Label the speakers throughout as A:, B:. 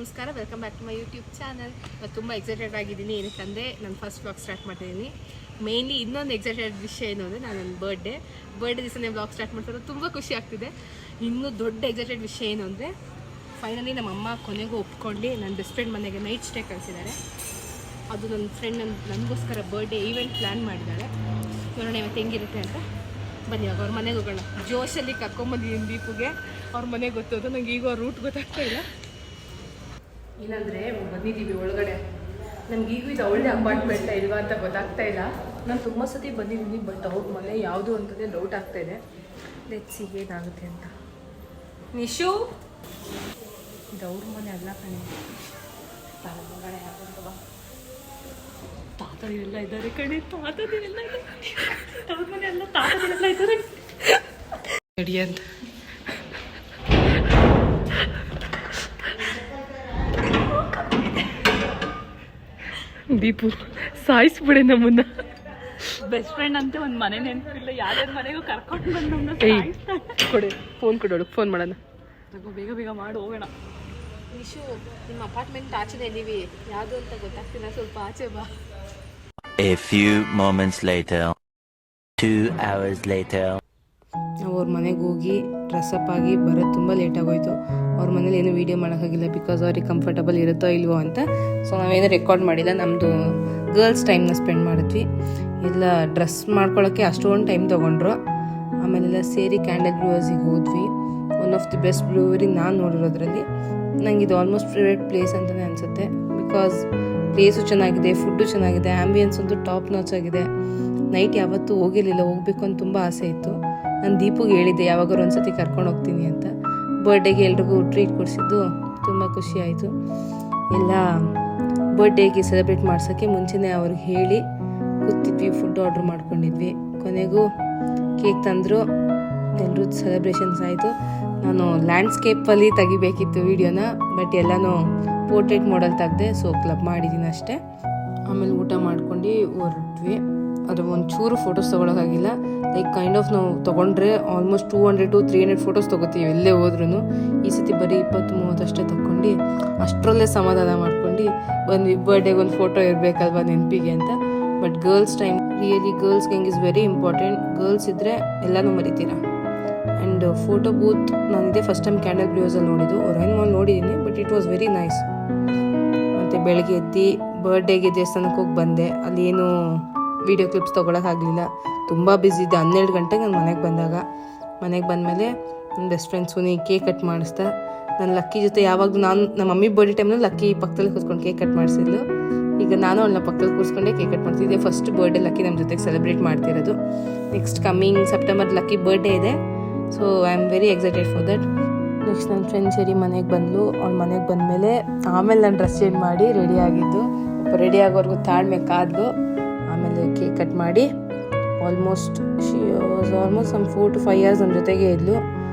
A: ನಮಸ್ಕಾರ, welcome back to my YouTube channel. ನಾನು ತುಂಬ ಎಕ್ಸೈಟೆಡ್ ಆಗಿದ್ದೀನಿ. ಏನಕ್ಕಂದರೆ ನಾನು ಫಸ್ಟ್ ವ್ಲಾಗ್ ಸ್ಟಾರ್ಟ್ ಮಾಡ್ತಿದ್ದೀನಿ. ಮೇಯ್ನ್ಲಿ ಇನ್ನೊಂದು ಎಕ್ಸೈಟೆಡ್ ವಿಷಯ ಏನು ಅಂದರೆ ನಾನು ನನ್ನ ಬರ್ಡೇ ದಿವಸನೇ ವ್ಲಾಗ್ ಸ್ಟಾರ್ಟ್ ಮಾಡ್ತಾರೆ. ತುಂಬ ಖುಷಿ ಆಗ್ತಿದೆ. ಇನ್ನೂ ದೊಡ್ಡ ಎಕ್ಸೈಟೆಡ್ ವಿಷಯ ಏನು ಅಂದರೆ ಫೈನಲಿ ನಮ್ಮ ಅಮ್ಮ ಕೊನೆಗೂ ಒಪ್ಕೊಂಡು ನನ್ನ ಬೆಸ್ಟ್ ಫ್ರೆಂಡ್ ಮನೆಗೆ ನೈಟ್ ಸ್ಟೇ ಕಳಿಸಿದ್ದಾರೆ. ಅದು ನನ್ನ ಫ್ರೆಂಡ್ ನನಗೋಸ್ಕರ ಬರ್ಡೇ ಈವೆಂಟ್ ಪ್ಲ್ಯಾನ್ ಮಾಡಿದ್ದಾರೆ. ನೋಡೋಣ ಇವತ್ತು ಹೆಂಗಿರುತ್ತೆ ಅಂತ. ಬನ್ನಿ ಇವಾಗ ಅವ್ರ ಮನೆಗೆ ಹೋಗೋಣ. ಜೋಶಲ್ಲಿ ಕರ್ಕೊಂಬಂದಿದ್ದೀನಿ ದೀಪುಗೆ. ಅವ್ರ ಮನೆಗೆ ಗೊತ್ತೋದು ನನಗೆ ಈಗ ಅವ್ರ ರೂಟ್ ಗೊತ್ತಾಗ್ತಾ ಇಲ್ಲ. ಏನಂದರೆ ಬಂದಿದ್ದೀವಿ ಒಳಗಡೆ. ನಮಗೀಗೂ ಇದು ಒಳ್ಳೆ ಅಪಾರ್ಟ್ಮೆಂಟ ಇಲ್ವಾ ಅಂತ ಗೊತ್ತಾಗ್ತಾ ಇಲ್ಲ. ನಾನು ತುಂಬ ಸತಿ ಬಂದಿದ್ದೀನಿ, ಬಟ್ ಅವ್ರ ಮನೆ ಯಾವುದು ಅಂತಲೇ ಡೌಟ್ ಆಗ್ತಾಯಿದೆ. ಲೆಟ್ಸ್ ಸಿ ಏನಾಗುತ್ತೆ ಅಂತ. ನಿಶು, ಇದು ಅವ್ರ ಮನೆ ಅಲ್ಲ ಕಣೆ, ಮಗಡೆ ಯಾರು ತಾತದಿರೆಲ್ಲ ಇದ್ದಾರೆ ಕಣೆ, ತಾತದಿರೆಲ್ಲ ಇದ್ದಾರೆ. ಅವ್ರ ಮನೆ ಅಲ್ಲ, ತಾತದಿರೆಲ್ಲ ಇದ್ದಾರೆ ನಡಿ ಅಂತ. ದೀಪು ಸಾಯಿಸ್ಬಿಡೆ ನಮ್ಮನ್ನ.
B: ಬೆಸ್ಟ್ ಫ್ರೆಂಡ್ ಅಂತ ಒಂದು ಮನೆ ನೆನಪಿಲ್ಲ, ಯಾರ್ಯಾರ ಮನೆಗೂ ಕರ್ಕೊಂಡು ಬಂದು
A: ಕೊಡೆ ಫೋನ್ ಕೊಡೋಳು, ಫೋನ್ ಮಾಡೋಣ.
B: ತಗೋ, ಬೇಗ ಬೇಗ ಮಾಡಿ ಹೋಗೋಣ.
A: ನಿಶು, ನಿಮ್ಮ ಅಪಾರ್ಟ್ಮೆಂಟ್ ಆಚೆನೇ ಇದ್ದೀವಿ, ಯಾವುದು ಅಂತ ಗೊತ್ತಾಗ್ತಿಲ್ಲ, ಸ್ವಲ್ಪ ಆಚೆ ಬಾ.
C: A few moments later, 2 hours later.
A: ನಾವು ಅವ್ರ ಮನೆಗೆ ಹೋಗಿ ಡ್ರೆಸ್ಅಪ್ ಆಗಿ ಬರೋದು ತುಂಬ ಲೇಟ್ ಆಗೋಯ್ತು. ಅವ್ರ ಮನೇಲಿ ಏನೂ ವೀಡಿಯೋ ಮಾಡೋಕ್ಕಾಗಿಲ್ಲ, ಬಿಕಾಸ್ ಅವ್ರಿಗೆ ಕಂಫರ್ಟಬಲ್ ಇರುತ್ತೋ ಇಲ್ವೋ ಅಂತ. ಸೊ ನಾವೇನು ರೆಕಾರ್ಡ್ ಮಾಡಿಲ್ಲ. ನಮ್ಮದು ಗರ್ಲ್ಸ್ ಟೈಮ್ನ ಸ್ಪೆಂಡ್ ಮಾಡಿದ್ವಿ. ಎಲ್ಲ ಡ್ರೆಸ್ ಮಾಡ್ಕೊಳ್ಳೋಕ್ಕೆ ಅಷ್ಟೊಂದು ಟೈಮ್ ತೊಗೊಂಡ್ರು. ಆಮೇಲೆಲ್ಲ ಸೇರಿ ಕ್ಯಾಂಡಲ್ ಬ್ರೂವರ್ಸಿಗೆ ಹೋದ್ವಿ. One of the best brewery ನಾನು ನೋಡಿರೋದ್ರಲ್ಲಿ. ನಂಗೆ ಇದು ಆಲ್ಮೋಸ್ಟ್ ಫೇವ್ರೇಟ್ ಪ್ಲೇಸ್ ಅಂತಲೇ ಅನಿಸುತ್ತೆ. ಬಿಕಾಸ್ ಪ್ಲೇಸು ಚೆನ್ನಾಗಿದೆ, ಫುಡ್ಡು ಚೆನ್ನಾಗಿದೆ, ಆ್ಯಂಬಿಯನ್ಸ್ ಅಂತೂ ಟಾಪ್ ನಾಚ್ ಆಗಿದೆ. ನೈಟ್ ಯಾವತ್ತೂ ಹೋಗಿರಲಿಲ್ಲ, ಹೋಗಬೇಕು ಅಂತ ತುಂಬ ಆಸೆ ಇತ್ತು. ನಾನು ದೀಪುಗೆ ಹೇಳಿದ್ದೆ ಯಾವಾಗಾರು ಒಂದ್ಸತಿ ಕರ್ಕೊಂಡು ಹೋಗ್ತೀನಿ ಅಂತ. ಬರ್ಡೇಗೆ ಎಲ್ರಿಗೂ ಟ್ರೀಟ್ ಕೊಡಿಸಿದ್ದು ತುಂಬ ಖುಷಿ ಆಯಿತು. ಎಲ್ಲ ಬರ್ಡೇಗೆ ಸೆಲೆಬ್ರೇಟ್ ಮಾಡ್ಸೋಕ್ಕೆ ಮುಂಚೆನೇ ಅವ್ರಿಗೆ ಹೇಳಿ ಕೂತಿದ್ವಿ, ಫುಡ್ ಆರ್ಡ್ರ್ ಮಾಡ್ಕೊಂಡಿದ್ವಿ. ಕೊನೆಗೂ ಕೇಕ್ ತಂದರು, ಎಲ್ಲರೂ ಸೆಲೆಬ್ರೇಷನ್ಸ್ ಆಯಿತು. ನಾನು ಲ್ಯಾಂಡ್ಸ್ಕೇಪಲ್ಲಿ ತೆಗಿಬೇಕಿತ್ತು ವೀಡಿಯೋನ, ಬಟ್ ಎಲ್ಲನೂ ಪೋರ್ಟ್ರೇಟ್ ಮಾಡಲ್ ತೆಗ್ದೆ, ಸೊ ಕ್ಲಬ್ ಮಾಡಿದ್ದೀನಿ ಅಷ್ಟೇ. ಆಮೇಲೆ ಊಟ ಮಾಡ್ಕೊಂಡು ಹೊರಟ್ವಿ. ಅದು ಒಂಚೂರು ಫೋಟೋಸ್ ತೊಗೊಳೋಕ್ಕಾಗಿಲ್ಲ. ಲೈಕ್ ಕೈಂಡ್ ಆಫ್ ನಾವು ತೊಗೊಂಡ್ರೆ ಆಲ್ಮೋಸ್ಟ್ 200 to 300 ಫೋಟೋಸ್ ತೊಗೋತೀವಿ ಎಲ್ಲೇ ಹೋದ್ರೂ. ಈ ಸತಿ ಬರೀ 20-30 ಅಷ್ಟೇ ತಗೊಂಡು ಅಷ್ಟರಲ್ಲೇ ಸಮಾಧಾನ ಮಾಡ್ಕೊಂಡು ಬಂದ್ವಿ. ಬರ್ಡೇಗೆ ಒಂದು ಫೋಟೋ ಇರಬೇಕಲ್ವ ನೆನಪಿಗೆ ಅಂತ. But girls time really girls gang is very important. Girls ಇದ್ದರೆ ಎಲ್ಲನೂ ಮರಿತೀರಾ. ಆ್ಯಂಡ್ ಫೋಟೋ ಬೂತ್ ನಾನಿದೆ ಫಸ್ಟ್ ಟೈಮ್ ಕ್ಯಾಂಡಲ್ ಬ್ರೂವರ್ಸಲ್ಲಿ ನೋಡಿದ್ದು. ಒರೈನ್ ಮಾಲ್ ನೋಡಿದ್ದೀನಿ, but it was very nice. ಮತ್ತು ಬೆಳಗ್ಗೆ ಎದ್ದು ಬರ್ಡೇಗೆ ದೇವಸ್ಥಾನಕ್ಕೆ ಹೋಗಿ ಬಂದೆ. ಅಲ್ಲಿ ಏನು ವೀಡಿಯೋ ಕ್ಲಿಪ್ಸ್ ತೊಗೊಳಕ್ಕಾಗಲಿಲ್ಲ, ತುಂಬ ಬ್ಯುಸಿ ಇದ್ದೆ. 12 ಗಂಟೆಗೆ ನಾನು ಮನೆಗೆ ಬಂದಮೇಲೆ ನನ್ನ best friend Suni cake cut ಮಾಡಿಸ್ದೆ. ನನ್ನ ಲಕ್ಕಿ ಜೊತೆ ಯಾವಾಗಲೂ ನಮ್ಮ ಮಮ್ಮಿ ಬರ್ಡೇ ಟೈಮ್ನಲ್ಲಿ ಲಕ್ಕಿ ಪಕ್ಕದಲ್ಲಿ ಕೂತ್ಕೊಂಡು ಕೇಕ್ ಕಟ್ ಮಾಡಿಸಿದ್ಲು. ಈಗ ನಾನು ಅವಳನ್ನ ಪಕ್ಕದಲ್ಲಿ ಕೂರಿಸ್ಕೊಂಡೆ ಕೇಕ್ ಕಟ್ ಮಾಡ್ತಿದ್ದೆ. ಫಸ್ಟ್ ಬರ್ಡೇ ಲಕ್ಕಿ ನಮ್ಮ ಜೊತೆಗೆ ಸೆಲೆಬ್ರೇಟ್ ಮಾಡ್ತಿರೋದು. Next coming September Lucky birthday ಇದೆ. So I am very excited for that. Next ನನ್ನ ಫ್ರೆಂಡ್ ಸೇರಿ ಮನೆಗೆ ಬಂದಳು. ಅವಳ ಮನೆಗೆ ಬಂದಮೇಲೆ ಆಮೇಲೆ ನಾನು ಡ್ರೆಸ್ ಚೇಂಜ್ ಮಾಡಿ ರೆಡಿ ಆಗಿದ್ದು. ರೆಡಿ ಆಗೋವರೆಗೂ ತಾಳ್ಮೆ ಕಾದ್ಲು. ಆಮೇಲೆ ಕೇಕ್ ಕಟ್ ಮಾಡಿ ಆಲ್ಮೋಸ್ಟ್ ಸಮ್ 4 to 5 years ನಮ್ಮ ಜೊತೆಗೆ ಇದ್ಲು.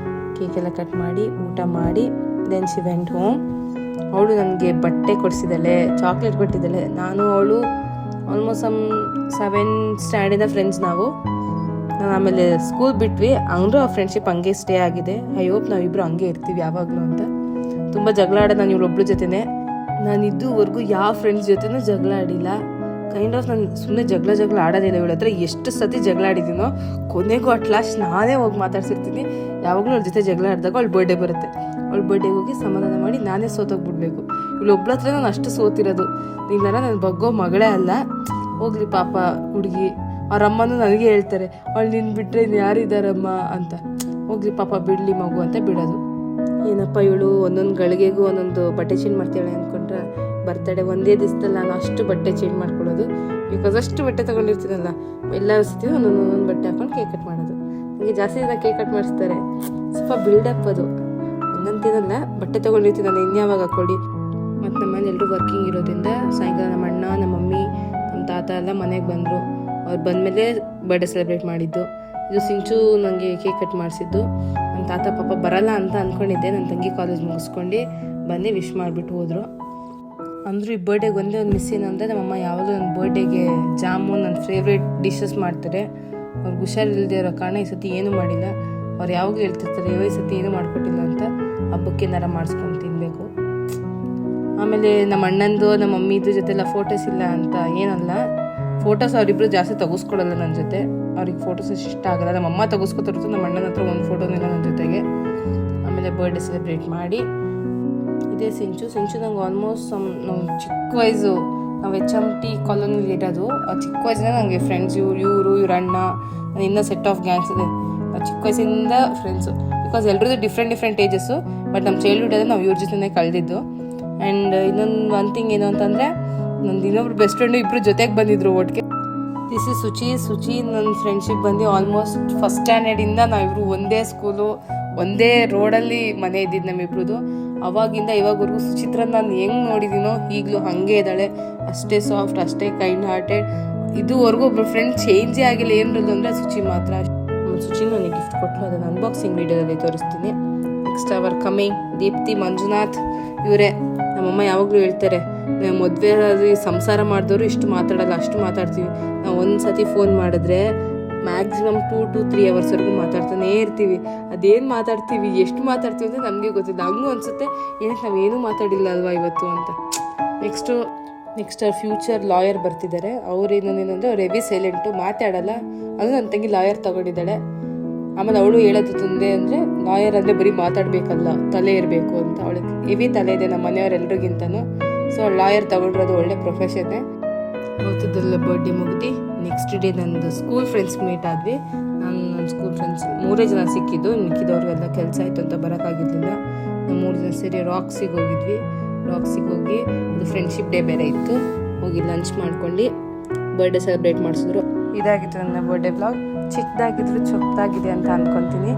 A: ಕೇಕೆಲ್ಲ ಕಟ್ ಮಾಡಿ ಊಟ ಮಾಡಿ ದೆನ್ ಶಿ ವೆಂಟ್ ಹೋಮ್. ಅವಳು ನನಗೆ ಬಟ್ಟೆ ಕೊಡಿಸಿದ್ದಾಳೆ, ಚಾಕ್ಲೇಟ್ ಕೊಟ್ಟಿದ್ದಾಳೆ. ನಾನು ಅವಳು ಆಲ್ಮೋಸ್ಟ್ ಸಮ್ 7th ಸ್ಟ್ಯಾಂಡರ್ಡಿಂದ ಫ್ರೆಂಡ್ಸ್ ನಾವು. ಆಮೇಲೆ ಸ್ಕೂಲ್ ಬಿಟ್ವಿ, ಅಂದರೂ ಆ ಫ್ರೆಂಡ್ಶಿಪ್ ಹಂಗೆ ಸ್ಟೇ ಆಗಿದೆ. ಐ ಹೋಪ್ ನಾವಿಬ್ಬರು ಹಂಗೆ ಇರ್ತೀವಿ ಯಾವಾಗಲೂ ಅಂತ. ತುಂಬ ಜಗಳ ಆಡೋದು ನಾನು ಇವಳೊಬ್ಳ ಜೊತೆನೇ. ನಾನು ಇದುವರೆಗೂ ಯಾವ ಫ್ರೆಂಡ್ಸ್ ಜೊತೆನೂ ಜಗಳ ಆಡಿಲ್ಲ. ಕೈಂಡ್ ಆಫ್ ನಾನು ಸುಮ್ಮನೆ ಜಗಳ ಆಡೋದಿಲ್ಲ. ಇವಳ ಹತ್ರ ಎಷ್ಟು ಸತಿ ಜಗಳ ಆಡಿದ್ದೀನೋ ಕೊನೆಗೂ ಅಟ್ ಲಾಸ್ಟ್ ನಾನೇ ಹೋಗಿ ಮಾತಾಡ್ಸಿರ್ತೀನಿ. ಯಾವಾಗಲೂ ಅವ್ಳ ಜೊತೆ ಜಗಳ ಆಡಿದಾಗ ಅವಳು ಬರ್ಡೇ ಬರುತ್ತೆ. ಅವಳ ಬರ್ಡೇಗೆ ಹೋಗಿ ಸಮಾಧಾನ ಮಾಡಿ ನಾನೇ ಸೋತೋಗ್ಬಿಡ್ಬೇಕು. ಇವಳೊಬ್ಳ ಹತ್ರ ನಾನು ಅಷ್ಟು ಸೋತಿರೋದು. ನೀನಾರ ನನ್ನ ಬಗ್ಗೋ ಮಗಳೇ ಅಲ್ಲ. ಹೋಗ್ಲಿ ಪಾಪ ಹುಡುಗಿ. ಅವ್ರ ಅಮ್ಮನೂ ನನಗೆ ಹೇಳ್ತಾರೆ, ಅವಳು ನಿನ್ನ ಬಿಟ್ಟರೆ ಇನ್ನು ಯಾರಿದ್ದಾರಮ್ಮ ಅಂತ. ಹೋಗ್ಲಿ ಪಾಪ, ಬಿಡಲಿ ಮಗು ಅಂತ ಬಿಡೋದು. ಏನಪ್ಪ ಇವಳು ಒಂದೊಂದು ಗಳಿಗೆಗೂ ಒಂದೊಂದು ಬಟ್ಟೆ ಚೇಂಜ್ ಮಾಡ್ತಾಳೆ ಅಂದ್ಕೊಂಡ್ರೆ ಬರ್ತಡೇ ಒಂದೇ ದಿವಸದಲ್ಲಿ ನಾನು ಅಷ್ಟು ಬಟ್ಟೆ ಚೇಂಜ್ ಮಾಡ್ಕೊಳ್ಳೋದು. ಬಿಕಾಸ್ ಅಷ್ಟು ಬಟ್ಟೆ ತೊಗೊಂಡಿರ್ತೀನಲ್ಲ, ಎಲ್ಲ ಸತಿ ಒಂದೊಂದು ಬಟ್ಟೆ ಹಾಕೊಂಡು ಕೇಕ್ ಕಟ್ ಮಾಡೋದು. ನನಗೆ ಜಾಸ್ತಿ ದಿನ ಕೇಕ್ ಕಟ್ ಮಾಡಿಸ್ತಾರೆ, ಸ್ವಲ್ಪ ಬಿಲ್ಡಪ್ ಅದು. ಹಂಗಂತೇನಲ್ಲ, ಬಟ್ಟೆ ತೊಗೊಂಡಿರ್ತೀನಲ್ಲ ಇನ್ಯಾವಾಗ ಹಾಕ್ಕೊಳ್ಳಿ. ಮತ್ತು ನಮ್ಮಲ್ಲಿ ಎಲ್ಲರೂ ವರ್ಕಿಂಗ್ ಇರೋದ್ರಿಂದ ಸಾಯಂಕಾಲ ನಮ್ಮ ಅಣ್ಣ, ನಮ್ಮ ಮಮ್ಮಿ, ನಮ್ಮ ತಾತ ಎಲ್ಲ ಮನೆಗೆ ಬಂದರು. ಅವ್ರು ಬಂದಮೇಲೆ ಬರ್ಡೇ ಸೆಲೆಬ್ರೇಟ್ ಮಾಡಿದ್ದು. ಇದು ಸಿಂಚು ನನಗೆ ಕೇಕ್ ಕಟ್ ಮಾಡಿಸಿದ್ದು. ನಮ್ಮ ತಾತ ಪಾಪ ಬರಲ್ಲ ಅಂತ ಅಂದ್ಕೊಂಡಿದ್ದೆ. ನನ್ನ ತಂಗಿ ಕಾಲೇಜ್ ಮುಗಿಸ್ಕೊಂಡು ಬಂದು ವಿಶ್ ಮಾಡಿಬಿಟ್ಟು ಹೋದರು. ಅಂದರೂ ಈ ಬರ್ಡೇಗೆ ಒಂದೇ ಒಂದು ಮಿಸ್ ಏನಂದರೆ ನಮ್ಮಮ್ಮ ಯಾವಾಗಲೂ ನನ್ನ ಬರ್ಡೇಗೆ ಜಾಮೂನ್ ನನ್ನ ಫೇವ್ರೇಟ್ ಡಿಶಸ್ ಮಾಡ್ತಾರೆ. ಅವ್ರಿಗೆ ಹುಷಾರಿಲ್ಲದೆ ಇರೋ ಕಾರಣ ಈ ಸತಿ ಏನೂ ಮಾಡಿಲ್ಲ. ಅವ್ರು ಯಾವಾಗಲೂ ಹೇಳ್ತಿರ್ತಾರೆ ಈ ಸತಿ ಏನೂ ಮಾಡಿಕೊಟ್ಟಿಲ್ಲ ಅಂತ. ಹಬ್ಬಕ್ಕೆ ಏನಾರ ಮಾಡಿಸ್ಕೊಂಡು ತಿನ್ನಬೇಕು. ಆಮೇಲೆ ನಮ್ಮ ಅಣ್ಣಂದು ನಮ್ಮ ಮಮ್ಮಿದು ಜೊತೆಲ್ಲ ಫೋಟೋಸ್ ಇಲ್ಲ ಅಂತ ಏನಲ್ಲ, ಫೋಟೋಸ್ ಅವರಿಬ್ರು ಜಾಸ್ತಿ ತೆಗೆಸ್ಕೊಡಲ್ಲ ನನ್ನ ಜೊತೆ, ಅವ್ರಿಗೆ ಫೋಟೋಸ್ ಇಷ್ಟ ಆಗಲ್ಲ. ನಮ್ಮ ಅಮ್ಮ ತೆಗೆಸ್ಕೊತಿರ್ತು, ನಮ್ಮ ಅಣ್ಣನ ಹತ್ರ ಒಂದು ಫೋಟೋನಿಲ್ಲ ನನ್ನ ಜೊತೆಗೆ. ಆಮೇಲೆ ಬರ್ಡೇ ಸೆಲೆಬ್ರೇಟ್ ಮಾಡಿ ಇದೇ ಸಿಂಚು ನಂಗೆ ಆಲ್ಮೋಸ್ಟ್ ನಮ್ಮ ಚಿಕ್ಕ ವಯಸ್ಸು, ನಾವು HMT ಕಾಲೋನಿಲಿ ಇರೋದು. ಆ ಚಿಕ್ಕ ವಯಸ್ಸಿನ ನನಗೆ ಫ್ರೆಂಡ್ಸ್ ಇವ್ರ ಅಣ್ಣ, ಇನ್ನೂ ಸೆಟ್ ಆಫ್ ಗ್ಯಾಂಗ್ಸ್ ಇದೆ. ಚಿಕ್ಕ ವಯಸ್ಸಿಂದ ಫ್ರೆಂಡ್ಸು, ಬಿಕಾಸ್ ಎಲ್ರದ್ದು ಡಿಫ್ರೆಂಟ್ ಏಜಸ್ಸು. ಬಟ್ ನಮ್ಮ ಚೈಲ್ಡ್ಹುಡ್ ಅದೇ ನಾವು ಇವ್ರ ಜೊತೆನೇ ಕಳೆದಿದ್ದು. ಆ್ಯಂಡ್ ಒನ್ ಥಿಂಗ್ ಏನು ಅಂತಂದರೆ, ನಂದು ಇನ್ನೊಬ್ರು ಬೆಸ್ಟ್ ಫ್ರೆಂಡು ಇಬ್ಬರು ಜೊತೆಗೆ ಬಂದಿದ್ರು ಒಟ್ಟಿಗೆ. ದಿಸ್ ಇಸ್ ಸುಚಿ ನನ್ನ ಫ್ರೆಂಡ್ಶಿಪ್ ಬಂದು ಆಲ್ಮೋಸ್ಟ್ ಫಸ್ಟ್ ಸ್ಟ್ಯಾಂಡರ್ಡಿಂದ ನಾವಿಬ್ರು ಒಂದೇ ಸ್ಕೂಲು, ಒಂದೇ ರೋಡಲ್ಲಿ ಮನೆ ಇದ್ದಿದ್ದು ನಮ್ಮಿಬ್ರದ್ದು. ಅವಾಗಿಂದ ಇವಾಗವರೆಗೂ ಸುಚಿತ್ರ ನಾನು ಹೆಂಗೆ ನೋಡಿದ್ದೀನೋ ಈಗಲೂ ಹಾಗೆ ಇದ್ದಾಳೆ, ಅಷ್ಟೇ ಸಾಫ್ಟ್, ಅಷ್ಟೇ ಕೈಂಡ್ ಹಾರ್ಟೆಡ್. ಇದುವರೆಗೂ ಒಬ್ಬರು ಫ್ರೆಂಡ್ ಚೇಂಜೇ ಆಗಿಲ್ಲ ಏನಿರೋದು ಅಂದರೆ ಸುಚಿ ಮಾತ್ರ. ಸುಚಿ ನನಗೆ ಗಿಫ್ಟ್ ಕೊಟ್ಟರು, ಅದನ್ನು ಅನ್ಬಾಕ್ಸಿಂಗ್ ವೀಡಿಯೋದಲ್ಲಿ ತೋರಿಸ್ತೀನಿ. Next our coming Deepti Manjunath, ಇವರೇ ನಮ್ಮಮ್ಮ ಯಾವಾಗಲೂ ಹೇಳ್ತಾರೆ, ಮದುವೆ ಸಂಸಾರ ಮಾಡಿದವರು ಇಷ್ಟು ಮಾತಾಡಲ್ಲ, ಅಷ್ಟು ಮಾತಾಡ್ತೀವಿ. ನಾವು ಒಂದು ಸತಿ ಫೋನ್ ಮಾಡಿದ್ರೆ ಮ್ಯಾಕ್ಸಿಮಮ್ 2 to 3 ಅವರ್ಸ್ವರೆಗೂ ಮಾತಾಡ್ತಾನೇ ಇರ್ತೀವಿ. ಅದೇನು ಮಾತಾಡ್ತೀವಿ, ಎಷ್ಟು ಮಾತಾಡ್ತೀವಿ ಅಂದರೆ ನಮಗೆ ಗೊತ್ತಿಲ್ಲ. ಹಂಗೂ ಅನಿಸುತ್ತೆ, ಏನಕ್ಕೆ ನಾವೇನೂ ಮಾತಾಡಿಲ್ಲ ಅಲ್ವಾ ಇವತ್ತು ಅಂತ. ನೆಕ್ಸ್ಟ್ ಅವ್ರ ಫ್ಯೂಚರ್ ಲಾಯರ್ ಬರ್ತಿದ್ದಾರೆ. ಅವ್ರು ಏನಂದರೆ ಅವ್ರು ಹೆವಿ ಸೈಲೆಂಟು, ಮಾತಾಡಲ್ಲ. ಅದು ನನ್ನ ತಂಗಿ ಲಾಯರ್ ತಗೊಂಡಿದ್ದಾಳೆ. ಆಮೇಲೆ ಅವಳು ಹೇಳೋದು ತಂದೆ ಅಂದರೆ, ಲಾಯರ್ ಅಂದರೆ ಬರೀ ಮಾತಾಡಬೇಕಲ್ಲ, ತಲೆ ಇರಬೇಕು ಅಂತ. ಅವಳಿಗೆ ಹೆವಿ ತಲೆ ಇದೆ ನಮ್ಮ ಮನೆಯವರೆಲ್ರಿಗಿಂತನೂ. ಸೊ ಅವಳು ಲಾಯರ್ ತಗೊಂಡಿರೋದು ಒಳ್ಳೆ ಪ್ರೊಫೆಷನ್ನೇ. ಅವತ್ತದೆಲ್ಲ ಬರ್ಡೇ ಮುಗಿದು ನೆಕ್ಸ್ಟ್ ಡೇ ನಂದು ಸ್ಕೂಲ್ ಫ್ರೆಂಡ್ಸ್ ಮೀಟ್ ಆದ್ವಿ. ನನ್ನ ಸ್ಕೂಲ್ ಫ್ರೆಂಡ್ಸ್ 3 ಜನ ಸಿಕ್ಕಿದ್ದು, ಮಿಕ್ಕಿದವ್ರಿಗೆಲ್ಲ ಕೆಲಸ ಆಯಿತು ಅಂತ ಬರೋಕ್ಕಾಗಿರ್ಲಿಲ್ಲ. ನಾವು 3 ಜನ ಸೇರಿ ರಾಕ್ಸಿಗೆ ಹೋಗಿದ್ವಿ. ರಾಕ್ಸಿಗೆ ಹೋಗಿ ಅದು ಫ್ರೆಂಡ್ಶಿಪ್ ಡೇ ಬೇರೆ ಇತ್ತು, ಹೋಗಿ ಲಂಚ್ ಮಾಡ್ಕೊಂಡು ಬರ್ಡೇ ಸೆಲೆಬ್ರೇಟ್ ಮಾಡಿಸಿದ್ರು. ಇದಾಗಿತ್ತು ನನ್ನ ಬರ್ಡೇ ವ್ಲಾಗ್. ಚಿಕ್ಕದಾಗಿದ್ರು ಚೊಕ್ಕದಾಗಿದೆ ಅಂತ ಅಂದ್ಕೊತೀನಿ.